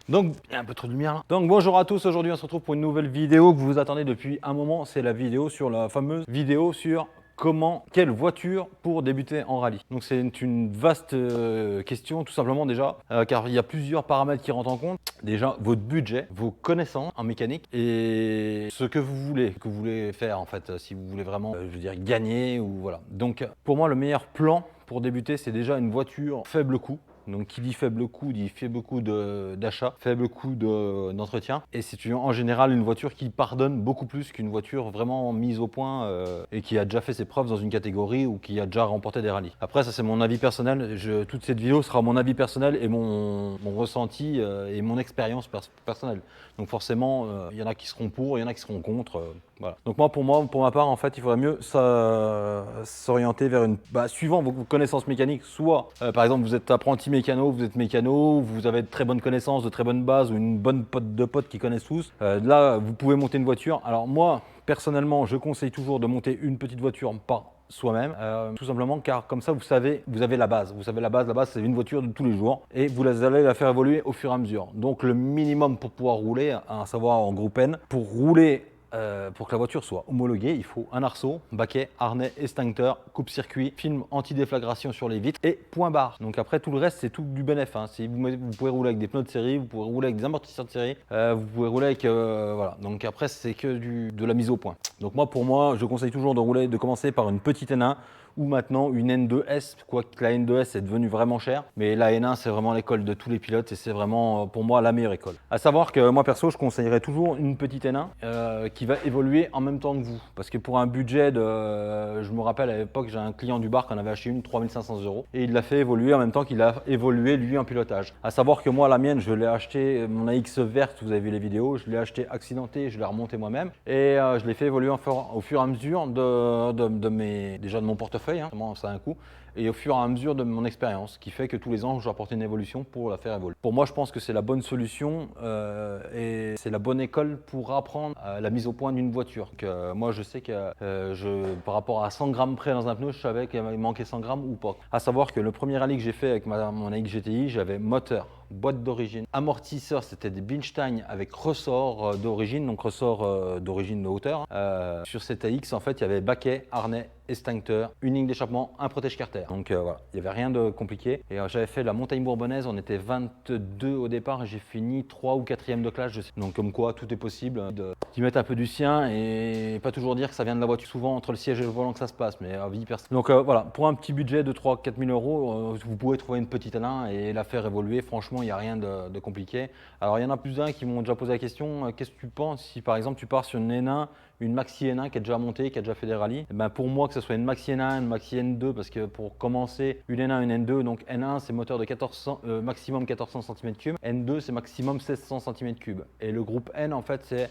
Donc, il y a un peu trop de lumière là. Donc, bonjour à tous, aujourd'hui on se retrouve pour une nouvelle vidéo que vous attendez depuis un moment. C'est la vidéo sur la fameuse vidéo sur quelle voiture pour débuter en rallye. Donc c'est une vaste question tout simplement déjà, car il y a plusieurs paramètres qui rentrent en compte. Déjà votre budget, vos connaissances en mécanique et ce que vous voulez faire en fait, si vous voulez vraiment, je veux dire, gagner ou voilà. Donc pour moi le meilleur plan pour débuter c'est déjà une voiture faible coût. Donc qui dit faible coût dit faible coût d'achat, faible coût d'entretien. Et c'est en général une voiture qui pardonne beaucoup plus qu'une voiture vraiment mise au point et qui a déjà fait ses preuves dans une catégorie ou qui a déjà remporté des rallyes. Après ça c'est mon avis personnel, toute cette vidéo sera mon avis personnel et mon ressenti et mon expérience personnelle. Donc forcément il y en a qui seront pour, il y en a qui seront contre. Voilà. Donc pour ma part, en fait, il faudrait mieux s'orienter vers suivant vos connaissances mécaniques, soit par exemple vous êtes apprenti mécano, vous avez de très bonnes connaissances, de très bonnes bases ou une bonne pote de potes qui connaissent tous. Là, vous pouvez monter une voiture. Alors moi, personnellement, je conseille toujours de monter une petite voiture par soi-même, tout simplement car comme ça vous avez la base. Vous savez la base c'est une voiture de tous les jours et vous allez la faire évoluer au fur et à mesure. Donc le minimum pour pouvoir rouler, à savoir en groupe N, pour rouler pour que la voiture soit homologuée, il faut un arceau, baquet, harnais, extincteur, coupe-circuit, film anti-déflagration sur les vitres et point barre. Donc après tout le reste c'est tout du bénéf. Hein. Vous pouvez rouler avec des pneus de série, vous pouvez rouler avec des amortisseurs de série, vous pouvez rouler avec voilà. Donc après c'est que de la mise au point. Donc pour moi je conseille toujours de commencer par une petite N1 ou maintenant une N2S, quoique la N2S est devenue vraiment chère, mais la N1 c'est vraiment l'école de tous les pilotes et c'est vraiment pour moi la meilleure école. À savoir que moi perso je conseillerais toujours une petite N1 qui va évoluer en même temps que vous, parce que pour un budget je me rappelle à l'époque j'ai un client du bar qui en avait acheté une 3500 € et il l'a fait évoluer en même temps qu'il a évolué lui en pilotage. À savoir que moi la mienne je l'ai acheté, mon AX verte, vous avez vu les vidéos, je l'ai acheté accidenté, je l'ai remonté moi-même et je l'ai fait évoluer au fur et à mesure déjà de mon portefeuille. Hein, ça a un coût, et au fur et à mesure de mon expérience, qui fait que tous les ans, je dois apporter une évolution pour la faire évoluer. Pour moi, je pense que c'est la bonne solution et c'est la bonne école pour apprendre la mise au point d'une voiture. Moi, je sais que par rapport à 100 grammes près dans un pneu, je savais qu'il manquait 100 grammes ou pas. À savoir que le premier rallye que j'ai fait avec mon AX GTI, j'avais moteur, boîte d'origine, amortisseur, c'était des Bilstein avec ressort d'origine, donc ressort d'origine de hauteur. Sur cette AX, en fait, il y avait baquet, harnais, extincteur, une ligne d'échappement, un protège-carter. Donc voilà, il n'y avait rien de compliqué. Et j'avais fait la montagne bourbonnaise, on était 22 au départ et j'ai fini 3 ou 4e de classe, je sais. Donc comme quoi, tout est possible d'y mettre un peu du sien et pas toujours dire que ça vient de la voiture. Souvent entre le siège et le volant que ça se passe, mais à vie personne. Donc voilà, pour un petit budget de 3-4 000 €, vous pouvez trouver une petite N1 et la faire évoluer. Franchement, il n'y a rien de compliqué. Alors il y en a plus d'un qui m'ont déjà posé la question, qu'est-ce que tu penses si par exemple tu pars sur une N1, une Maxi N1 qui est déjà montée, qui a déjà fait des rallyes? Ben pour moi, que ce soit une Maxi N1, une Maxi N2, parce que pour commencer, une N1, une N2, donc N1 c'est moteur de maximum 1400 cm3, N2 c'est maximum 1600 cm3. Et le groupe N en fait c'est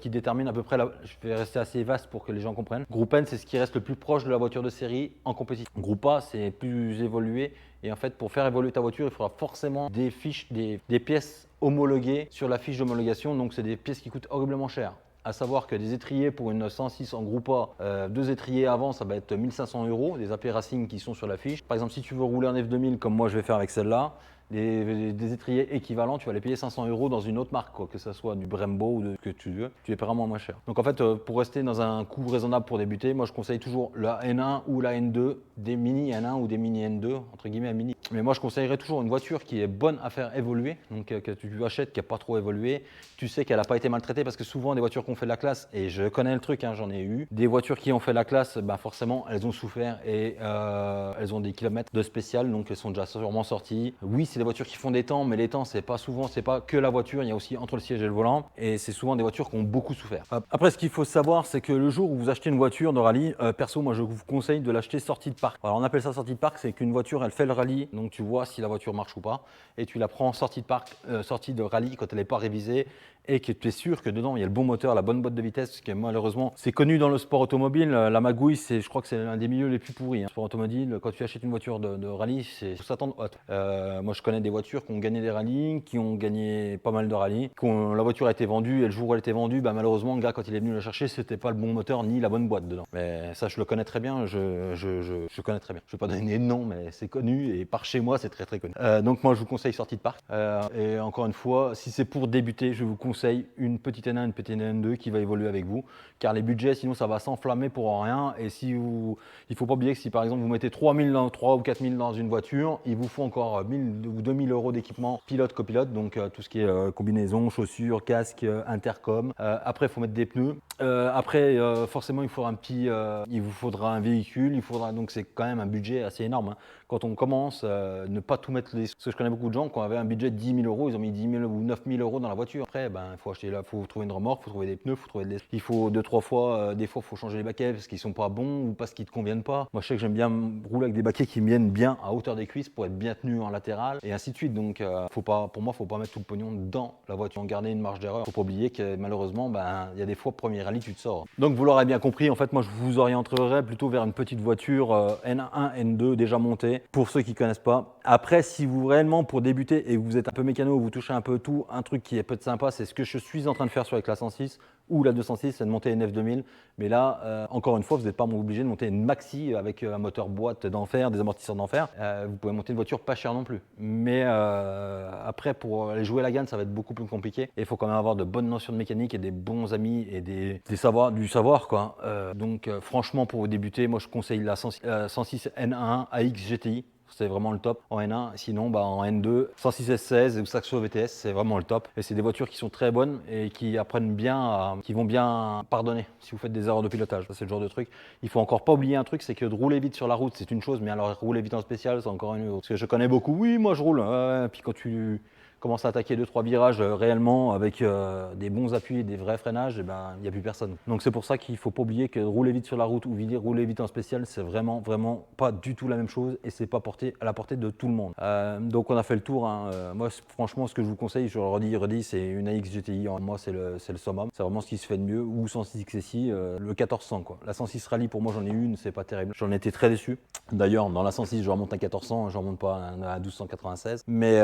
qui détermine à peu près, je vais rester assez vaste pour que les gens comprennent. Groupe N c'est ce qui reste le plus proche de la voiture de série en compétition. Groupe A c'est plus évolué et en fait pour faire évoluer ta voiture il faudra forcément des pièces homologuées sur la fiche d'homologation, donc c'est des pièces qui coûtent horriblement cher. À savoir que des étriers pour une 106 en groupe A, 2 étriers avant, ça va être 1500 €, des AP Racing qui sont sur la fiche. Par exemple, si tu veux rouler en F2000 comme moi je vais faire avec celle-là, des étriers équivalents, tu vas les payer 500 € dans une autre marque, que ce soit du Brembo ou de ce que tu veux, tu les paieras moins cher. Donc en fait, pour rester dans un coût raisonnable pour débuter, moi je conseille toujours la N1 ou la N2, des mini N1 ou des mini N2, entre guillemets mini. Mais moi je conseillerais toujours une voiture qui est bonne à faire évoluer, donc que tu achètes, qui n'a pas trop évolué, tu sais qu'elle n'a pas été maltraitée, parce que souvent des voitures qui ont fait de la classe, et je connais le truc, hein, j'en ai eu, des voitures qui ont fait la classe, bah forcément elles ont souffert et elles ont des kilomètres de spécial, donc elles sont déjà sûrement sorties. Oui, c'est des voitures qui font des temps, mais les temps c'est pas que la voiture, il y a aussi entre le siège et le volant, et c'est souvent des voitures qui ont beaucoup souffert. Après, ce qu'il faut savoir, c'est que le jour où vous achetez une voiture de rallye, perso moi je vous conseille de l'acheter sortie de parc. Alors on appelle ça sortie de parc, c'est qu'une voiture elle fait le rallye, donc tu vois si la voiture marche ou pas, et tu la prends sortie de parc, sortie de rallye quand elle n'est pas révisée et que tu es sûr que dedans il y a le bon moteur, la bonne boîte de vitesse, parce que malheureusement c'est connu dans le sport automobile, la magouille, je crois que c'est l'un des milieux les plus pourris. Sport automobile, quand tu achètes une voiture de rallye, c'est faut s'attendre à tout. Moi je connais des voitures qui ont gagné des rallyes, qui ont gagné pas mal de rallyes, la voiture a été vendue et le jour où elle était vendue, malheureusement le gars quand il est venu la chercher, c'était pas le bon moteur ni la bonne boîte dedans. Mais ça je le connais très bien, je connais très bien. Je vais pas donner de nom, mais c'est connu et par chez moi c'est très connu. Donc moi je vous conseille sortie de parc. Et encore une fois, si c'est pour débuter, je vous conseille une petite N1, une petite N2 qui va évoluer avec vous, car les budgets sinon ça va s'enflammer pour rien. Et si vous, il faut pas oublier que si par exemple vous mettez 3 ou 4 000 dans une voiture, il vous faut encore 1 000 ou 2 000 euros d'équipement pilote, copilote, donc tout ce qui est combinaison, chaussures, casque, intercom. Après il faut mettre des pneus. Après forcément il vous faudra un véhicule, donc c'est quand même un budget assez énorme. Hein. Quand on commence, ne pas tout mettre parce que je connais beaucoup de gens qui avaient un budget de 10 000 euros, ils ont mis 10 000 ou 9 000 euros dans la voiture. Après, il faut acheter faut trouver une remorque, il faut trouver des pneus, il faut 2-3 fois, des fois il faut changer les baquets parce qu'ils sont pas bons ou parce qu'ils te conviennent pas. Moi je sais que j'aime bien rouler avec des baquets qui me viennent bien à hauteur des cuisses pour être bien tenu en latéral et ainsi de suite. Donc pour moi, faut pas mettre tout le pognon dans la voiture, garder une marge d'erreur. Faut pas oublier que malheureusement, il y a des fois premier rallye tu te sors. Donc vous l'aurez bien compris, en fait moi je vous orienterai plutôt vers une petite voiture N1, N2 déjà montée pour ceux qui connaissent pas. Après, si vous réellement pour débuter et que vous êtes un peu mécano, vous touchez un peu tout, un truc qui est peut-être sympa, c'est ce que je suis en train de faire avec la 106 ou la 206, c'est de monter une F2000. Mais là, encore une fois, vous n'êtes pas obligé de monter une maxi avec un moteur boîte d'enfer, des amortisseurs d'enfer. Vous pouvez monter une voiture pas chère non plus. Mais après, pour aller jouer la gagne, ça va être beaucoup plus compliqué. Et il faut quand même avoir de bonnes notions de mécanique et des bons amis et du savoir, quoi. Donc franchement, pour vous débuter, moi je conseille la 106 N1 AX GTI. C'est vraiment le top en N1. Sinon, en N2, 106 S16 ou Saxo VTS, c'est vraiment le top. Et c'est des voitures qui sont très bonnes et qui apprennent bien, qui vont bien pardonner si vous faites des erreurs de pilotage. Ça, c'est le genre de truc. Il faut encore pas oublier un truc, c'est que de rouler vite sur la route, c'est une chose, mais alors rouler vite en spécial, c'est encore une autre. Parce que je connais beaucoup, oui, moi je roule. Puis quand tu commence à attaquer 2-3 virages réellement avec des bons appuis et des vrais freinages, il n'y a plus personne. Donc c'est pour ça qu'il ne faut pas oublier que rouler vite sur la route ou rouler vite en spécial, c'est vraiment pas du tout la même chose et c'est pas à la portée de tout le monde. Donc on a fait le tour. Hein. Moi franchement ce que je vous conseille, je le redis, c'est une AX GTI. Moi c'est le summum, c'est vraiment ce qui se fait de mieux, ou 106 XSI, le 1400 quoi. La 106 Rally pour moi j'en ai une, c'est pas terrible. J'en étais très déçu. D'ailleurs dans la 106 je remonte un 1400, je remonte pas à 1296. Mais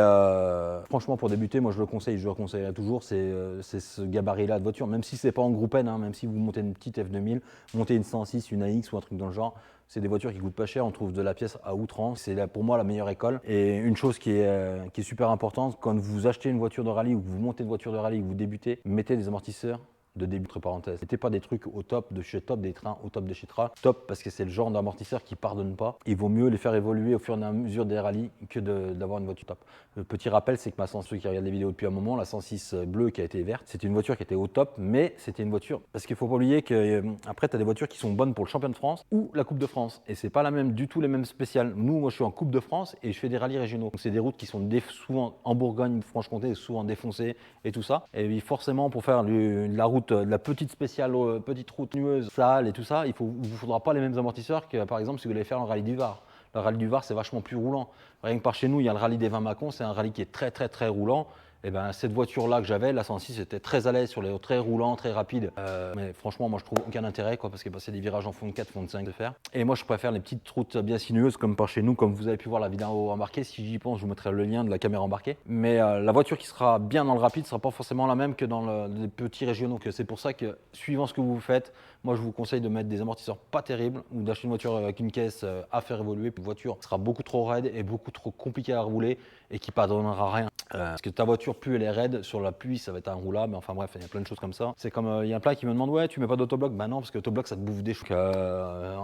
franchement pour débuter, moi je le conseillerais toujours, c'est ce gabarit-là de voiture, même si c'est pas en groupe N, hein, même si vous montez une petite F2000, montez une 106, une AX ou un truc dans le genre, c'est des voitures qui coûtent pas cher, on trouve de la pièce à outrance, c'est pour moi la meilleure école. Et une chose qui est super importante, quand vous achetez une voiture de rallye ou que vous montez une voiture de rallye, que vous débutez, mettez des amortisseurs de début, entre parenthèses. Mettez pas des trucs au top de chez top, des trains au top de chez top, parce que c'est le genre d'amortisseur qui pardonne pas. Il vaut mieux les faire évoluer au fur et à mesure des rallyes que d'avoir une voiture top. Le petit rappel, c'est que ma 106, ceux qui regardent les vidéos depuis un moment, la 106 bleue qui a été verte, c'était une voiture qui était au top, mais c'était une voiture, parce qu'il faut pas oublier que après tu as des voitures qui sont bonnes pour le championnat de France ou la Coupe de France, et c'est pas du tout les mêmes spéciales. Moi je suis en Coupe de France et je fais des rallyes régionaux. Donc c'est des routes qui sont souvent en Bourgogne, Franche-Comté, souvent défoncées et tout ça. Et forcément pour faire la route, de la petite spéciale, petite route nueuse, sale et tout ça, il vous faudra pas les mêmes amortisseurs que par exemple si vous allez faire le rallye du Var. Le rallye du Var, c'est vachement plus roulant. Rien que par chez nous, il y a le rallye des 20 Mâcon, c'est un rallye qui est très roulant. Et cette voiture-là que j'avais, la 106, était très à l'aise sur les très roulants, très rapide. Mais franchement, moi je trouve aucun intérêt parce que c'est des virages en fond de 4, fond de 5 de faire. Et moi je préfère les petites routes bien sinueuses comme par chez nous, comme vous avez pu voir la vidéo embarquée. Si j'y pense, je vous mettrai le lien de la caméra embarquée. Mais la voiture qui sera bien dans le rapide ne sera pas forcément la même que dans les petits régionaux. C'est pour ça que, suivant ce que vous faites, moi je vous conseille de mettre des amortisseurs pas terribles ou d'acheter une voiture avec une caisse à faire évoluer. Une voiture sera beaucoup trop raide et beaucoup trop compliquée à rouler et qui pardonnera rien. Parce que ta voiture, plus elle est raide, sur la pluie, ça va être inroulable. Enfin bref, il y a plein de choses comme ça. C'est comme, il y a plein qui me demandent, ouais, tu mets pas d'autobloc? Bah non, parce que l'autobloc, ça te bouffe des choses. On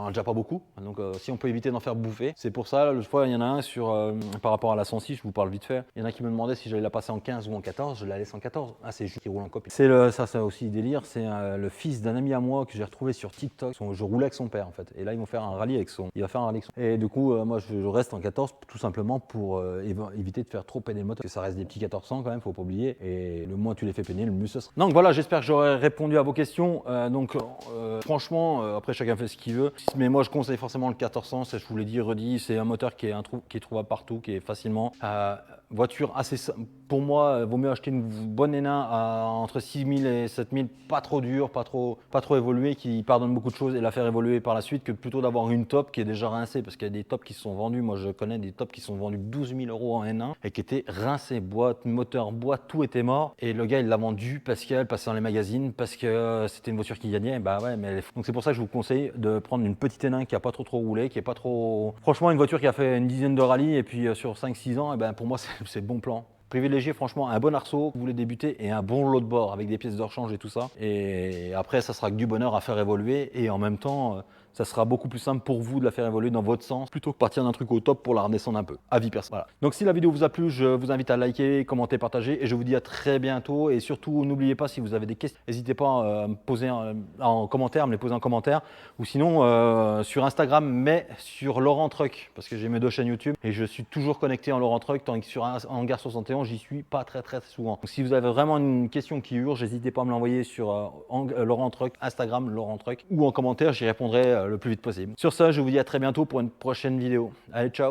a déjà pas beaucoup. Donc si on peut éviter d'en faire bouffer. C'est pour ça, l'autre fois, il y en a un par rapport à la 106, je vous parle vite fait. Il y en a qui me demandaient si j'allais la passer en 15 ou en 14. Je la laisse en 14. Ah, c'est juste qui roule en copie. Ça aussi délire. C'est le fils d'un ami à moi que j'ai retrouvé sur TikTok. Je roulais avec son père, en fait. Et là, ils vont faire un rallye avec il va faire un rallye avec son. Et du coup, moi, je reste en 14 tout simplement pour éviter de faire trop peiner le moteur. Parce que ça reste des petits 1400 quand même, faut pas oublier. Et le moins tu les fais peiner, le mieux ce sera. Donc voilà, j'espère que j'aurai répondu à vos questions. Franchement, après chacun fait ce qu'il veut. Mais moi je conseille forcément le 1400, je vous l'ai dit, redit, c'est un moteur qui est trouvable partout, qui est facilement. Voiture assez pour moi, il vaut mieux acheter une bonne N1 à entre 6000 et 7000, pas trop dur, pas trop évolué, qui pardonne beaucoup de choses et la faire évoluer par la suite, que plutôt d'avoir une top qui est déjà rincée, parce qu'il y a des tops qui se sont vendus, moi je connais des tops qui sont vendus 12 000 € en N1 et qui étaient rincés, boîte, moteur, boîte, tout était mort, et le gars il l'a vendu parce qu'elle passait dans les magazines, parce que c'était une voiture qui gagnait. Bah ouais, mais donc c'est pour ça que je vous conseille de prendre une petite N1 qui a pas trop roulé, qui est pas trop, franchement une voiture qui a fait une dizaine de rallyes, et puis sur 5-6 ans, et ben pour moi c'est bon plan. Privilégiez franchement un bon arceau, vous voulez débuter, et un bon lot de bord avec des pièces de rechange et tout ça. Et après, ça sera que du bonheur à faire évoluer, et en même temps, ça sera beaucoup plus simple pour vous de la faire évoluer dans votre sens plutôt que partir d'un truc au top pour la redescendre un peu. Avis perso. Voilà. Donc si la vidéo vous a plu, je vous invite à liker, commenter, partager, et je vous dis à très bientôt. Et surtout, n'oubliez pas, si vous avez des questions, n'hésitez pas à me poser en commentaire, me les poser en commentaire, ou sinon sur Instagram, mais sur Laurent Truck, parce que j'ai mes 2 chaînes YouTube et je suis toujours connecté en Laurent Truck, tandis que sur Hangar 71, j'y suis pas très souvent. Donc si vous avez vraiment une question qui urge, n'hésitez pas à me l'envoyer sur Laurent Truck, Instagram Laurent Truck, ou en commentaire, j'y répondrai le plus vite possible. Sur ça, je vous dis à très bientôt pour une prochaine vidéo. Allez, ciao!